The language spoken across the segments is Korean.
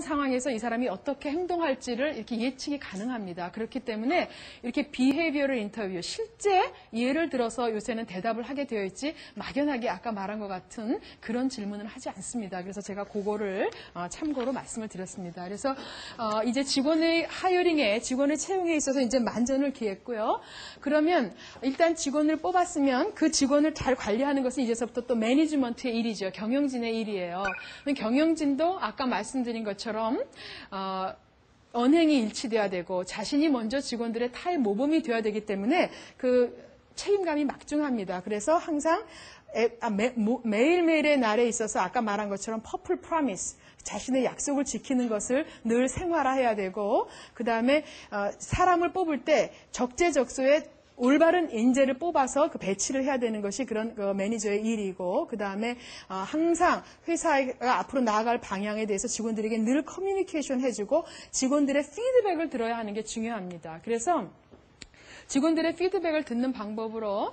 어떠한 상황에서 이 사람이 어떻게 행동할지를 이렇게 예측이 가능합니다. 그렇기 때문에 이렇게 비헤이비어럴 인터뷰, 실제 예를 들어서 요새는 대답을 하게 되어 있지 막연하게 아까 말한 것 같은 그런 질문은 하지 않습니다. 그래서 제가 그거를 참고로 말씀을 드렸습니다. 그래서 이제 직원의 하이어링에, 직원의 채용에 있어서 이제 만전을 기했고요. 그러면 일단 직원을 뽑았으면 그 직원을 잘 관리하는 것은 이제서부터 또 매니지먼트의 일이죠. 경영진의 일이에요. 경영진도 아까 말씀드린 것처럼 언행이 일치돼야 되고 자신이 먼저 직원들의 타의 모범이 되어야 되기 때문에 그 책임감이 막중합니다. 그래서 항상 매일매일의 날에 있어서 아까 말한 것처럼 퍼플 프로미스, 자신의 약속을 지키는 것을 늘 생활화해야 되고, 그 다음에 사람을 뽑을 때 적재적소에 올바른 인재를 뽑아서 그 배치를 해야 되는 것이 그런 그 매니저의 일이고, 그 다음에 항상 회사가 앞으로 나아갈 방향에 대해서 직원들에게 늘 커뮤니케이션 해주고 직원들의 피드백을 들어야 하는 게 중요합니다. 그래서 직원들의 피드백을 듣는 방법으로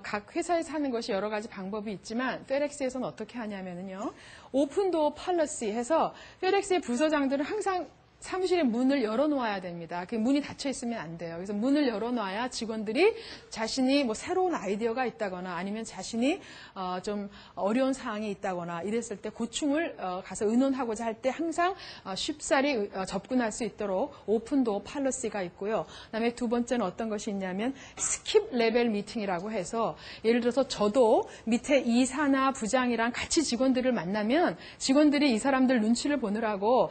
각 회사에서 하는 것이 여러 가지 방법이 있지만 페덱스에서는 어떻게 하냐면요. 오픈도어 폴리시 해서 페덱스의 부서장들은 항상 사무실의 문을 열어놓아야 됩니다. 그 문이 닫혀 있으면 안 돼요. 그래서 문을 열어놔야 직원들이 자신이 뭐 새로운 아이디어가 있다거나 아니면 자신이 좀 어려운 상황이 있다거나 이랬을 때 고충을 가서 의논하고자 할 때 항상 쉽사리 접근할 수 있도록 오픈도어 폴리시가 있고요. 그다음에 두 번째는 어떤 것이 있냐면 스킵 레벨 미팅이라고 해서 예를 들어서 저도 밑에 이사나 부장이랑 같이 직원들을 만나면 직원들이 이 사람들 눈치를 보느라고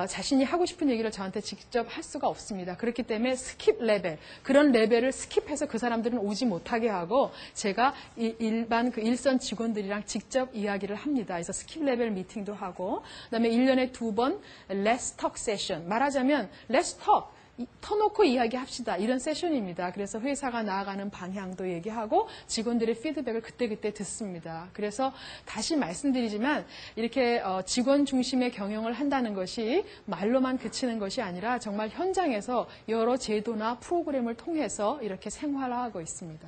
자신이 하고 싶은 얘기를 저한테 직접 할 수가 없습니다. 그렇기 때문에 스킵 레벨, 그런 레벨을 스킵해서 그 사람들은 오지 못하게 하고 제가 일반 그 일선 직원들이랑 직접 이야기를 합니다. 그래서 스킵 레벨 미팅도 하고, 그다음에 1년에 2번 Let's Talk 세션, 말하자면 Let's Talk, 터놓고 이야기합시다. 이런 세션입니다. 그래서 회사가 나아가는 방향도 얘기하고 직원들의 피드백을 그때그때 듣습니다. 그래서 다시 말씀드리지만 이렇게 직원 중심의 경영을 한다는 것이 말로만 그치는 것이 아니라 정말 현장에서 여러 제도나 프로그램을 통해서 이렇게 생활화하고 있습니다.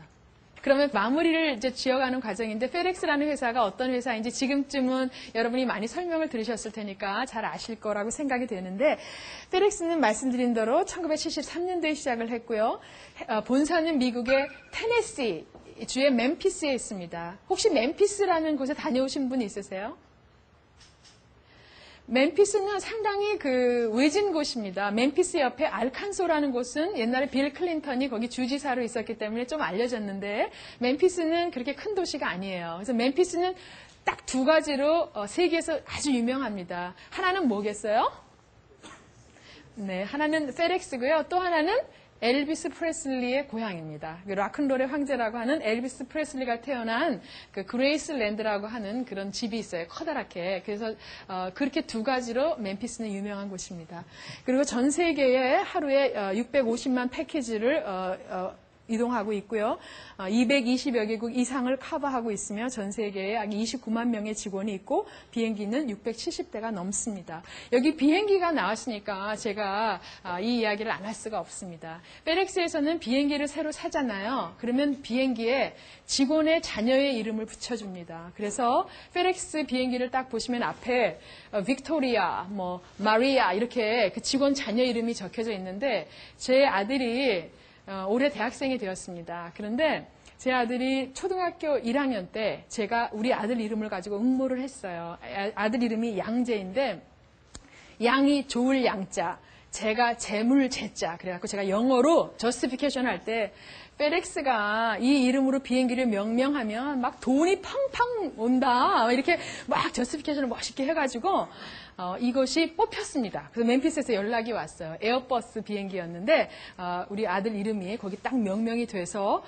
그러면 마무리를 이제 지어가는 과정인데, 페덱스라는 회사가 어떤 회사인지 지금쯤은 여러분이 많이 설명을 들으셨을 테니까 잘 아실 거라고 생각이 되는데, 페덱스는 말씀드린 대로 1973년도에 시작을 했고요. 본사는 미국의 테네시 주의 멤피스에 있습니다. 혹시 멤피스라는 곳에 다녀오신 분 있으세요? 멤피스는 상당히 그 외진 곳입니다. 멤피스 옆에 알칸소라는 곳은 옛날에 빌 클린턴이 거기 주지사로 있었기 때문에 좀 알려졌는데, 멤피스는 그렇게 큰 도시가 아니에요. 그래서 멤피스는 딱 두 가지로 세계에서 아주 유명합니다. 하나는 뭐겠어요? 네, 하나는 페덱스고요. 또 하나는 엘비스 프레슬리의 고향입니다. 락큰롤의 황제라고 하는 엘비스 프레슬리가 태어난 그 그레이스랜드라고 하는 그런 집이 있어요. 커다랗게. 그래서 그렇게 두 가지로 멤피스는 유명한 곳입니다. 그리고 전 세계에 하루에 650만 패키지를 이동하고 있고요. 220여 개국 이상을 커버하고 있으며 전 세계에 약 29만 명의 직원이 있고 비행기는 670대가 넘습니다. 여기 비행기가 나왔으니까 제가 이 이야기를 안 할 수가 없습니다. 페덱스에서는 비행기를 새로 사잖아요. 그러면 비행기에 직원의 자녀의 이름을 붙여줍니다. 그래서 페덱스 비행기를 딱 보시면 앞에 빅토리아, 뭐 마리아 이렇게 그 직원 자녀 이름이 적혀져 있는데, 제 아들이 올해 대학생이 되었습니다. 그런데 제 아들이 초등학교 1학년 때 제가 우리 아들 이름을 가지고 응모를 했어요. 아들 이름이 양재인데, 양이 좋을 양자, 제가 재물 재자. 그래갖고 제가 영어로 저스티피케이션 할 때 페덱스가 이 이름으로 비행기를 명명하면 막 돈이 팡팡 온다. 이렇게 막 저스티피케이션을 멋있게 해가지고 이것이 뽑혔습니다. 그래서 멤피스에서 연락이 왔어요. 에어버스 비행기였는데 우리 아들 이름이 거기 딱 명명이 돼서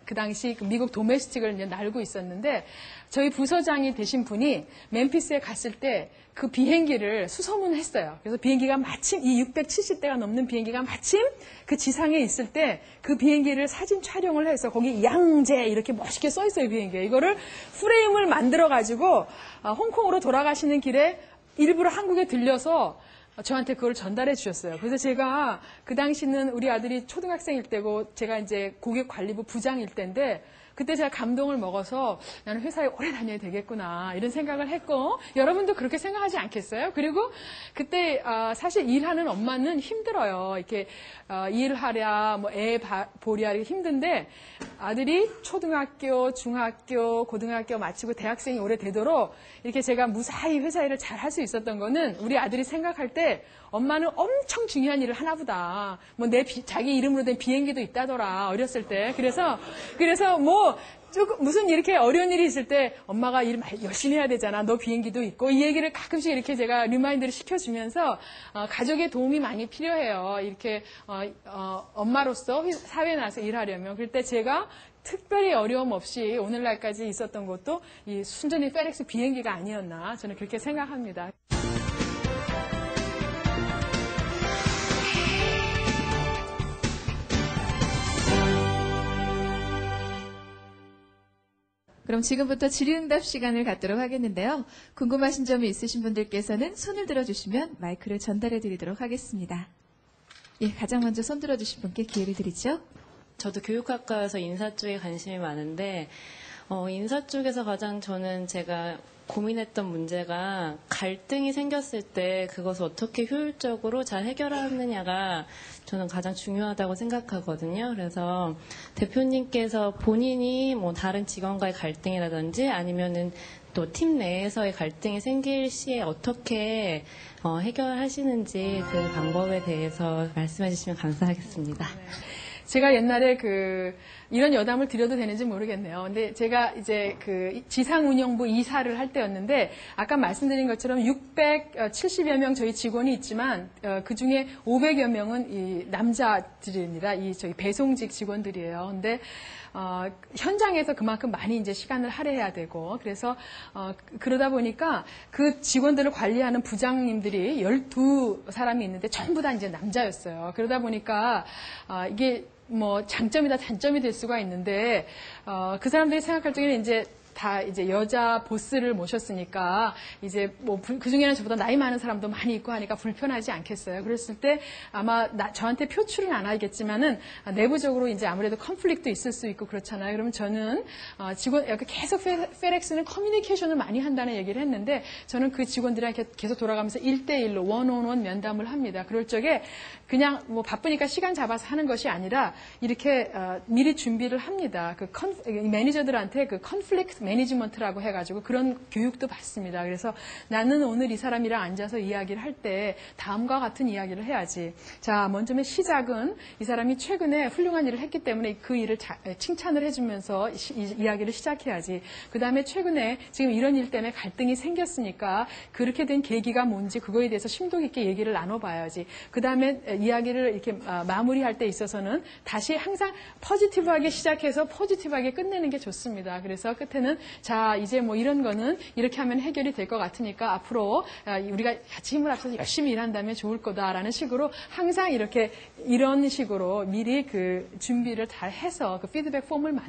그 당시 미국 도메스틱을 이제 날고 있었는데, 저희 부서장이 되신 분이 멤피스에 갔을 때 그 비행기를 수소문했어요. 그래서 비행기가 마침 이 670대가 넘는 비행기가 마침 그 지상에 있을 때 그 비행기를 사진 촬영을 해서 거기 양재 이렇게 멋있게 써 있어요, 비행기에. 이거를 프레임을 만들어 가지고 홍콩으로 돌아가시는 길에 일부러 한국에 들려서 저한테 그걸 전달해 주셨어요. 그래서 제가 그 당시는 우리 아들이 초등학생일 때고 제가 이제 고객관리부 부장일 때인데 그때 제가 감동을 먹어서 나는 회사에 오래 다녀야 되겠구나 이런 생각을 했고 여러분도 그렇게 생각하지 않겠어요? 그리고 그때 사실 일하는 엄마는 힘들어요. 이렇게 일하랴 뭐 애 보랴 이렇게 힘든데 아들이 초등학교, 중학교, 고등학교 마치고 대학생이 오래 되도록 이렇게 제가 무사히 회사 일을 잘 할 수 있었던 거는 우리 아들이 생각할 때 엄마는 엄청 중요한 일을 하나 보다. 뭐 자기 이름으로 된 비행기도 있다더라. 어렸을 때. 그래서 뭐 조금 무슨 이렇게 어려운 일이 있을 때 엄마가 일 열심히 해야 되잖아. 너 비행기도 있고. 이 얘기를 가끔씩 이렇게 제가 리마인드를 시켜주면서 가족의 도움이 많이 필요해요. 이렇게 엄마로서 사회에 나서 일하려면. 그럴 때 제가 특별히 어려움 없이 오늘날까지 있었던 것도 이 순전히 페덱스 비행기가 아니었나 저는 그렇게 생각합니다. 그럼 지금부터 질의응답 시간을 갖도록 하겠는데요. 궁금하신 점이 있으신 분들께서는 손을 들어주시면 마이크를 전달해 드리도록 하겠습니다. 예, 가장 먼저 손 들어주신 분께 기회를 드리죠. 저도 교육학과여서 인사 쪽에 관심이 많은데 인사 쪽에서 가장 제가 고민했던 문제가 갈등이 생겼을 때 그것을 어떻게 효율적으로 잘 해결하느냐가 저는 가장 중요하다고 생각하거든요. 그래서 대표님께서 본인이 뭐 다른 직원과의 갈등이라든지 아니면은 또 팀 내에서의 갈등이 생길 시에 어떻게 해결하시는지 그 방법에 대해서 말씀해 주시면 감사하겠습니다. 제가 옛날에 이런 여담을 드려도 되는지 모르겠네요. 근데 제가 이제 지상운영부 이사를 할 때였는데, 아까 말씀드린 것처럼 670여 명 저희 직원이 있지만, 그 중에 500여 명은 이 남자들입니다. 저희 배송직 직원들이에요. 근데, 현장에서 그만큼 많이 이제 시간을 할애해야 되고, 그래서, 그러다 보니까 그 직원들을 관리하는 부장님들이 12사람이 있는데 전부 다 이제 남자였어요. 그러다 보니까, 이게 뭐 장점이다 단점이 될 수가 있는데 그 사람들이 생각할 적에는 이제 여자 보스를 모셨으니까 이제 뭐 그 중에는 저보다 나이 많은 사람도 많이 있고 하니까 불편하지 않겠어요. 그랬을 때 아마 저한테 표출은 안 하겠지만은 내부적으로 이제 아무래도 컨플릭트도 있을 수 있고 그렇잖아요. 그러면 저는 계속 페덱스는 커뮤니케이션을 많이 한다는 얘기를 했는데 저는 그 직원들이랑 계속 돌아가면서 1대1로 원온원 면담을 합니다. 그럴 적에 그냥 뭐 바쁘니까 시간 잡아서 하는 것이 아니라 이렇게 미리 준비를 합니다. 매니저들한테 컨플릭트 매니지먼트라고 해가지고 그런 교육도 받습니다. 그래서 나는 오늘 이 사람이랑 앉아서 이야기를 할 때 다음과 같은 이야기를 해야지. 자, 먼저 시작은 이 사람이 최근에 훌륭한 일을 했기 때문에 그 일을 칭찬을 해주면서 이야기를 시작해야지. 그 다음에 최근에 지금 이런 일 때문에 갈등이 생겼으니까 그렇게 된 계기가 뭔지 그거에 대해서 심도 깊게 얘기를 나눠봐야지. 그 다음에 이야기를 이렇게 마무리할 때 있어서는 다시 항상 포지티브하게 시작해서 포지티브하게 끝내는 게 좋습니다. 그래서 끝에는 자, 이제 뭐 이런 거는 이렇게 하면 해결이 될 것 같으니까 앞으로 우리가 같이 힘을 합쳐서 열심히 일한다면 좋을 거다라는 식으로 항상 이런 식으로 미리 준비를 잘 해서 피드백 폼을 만들고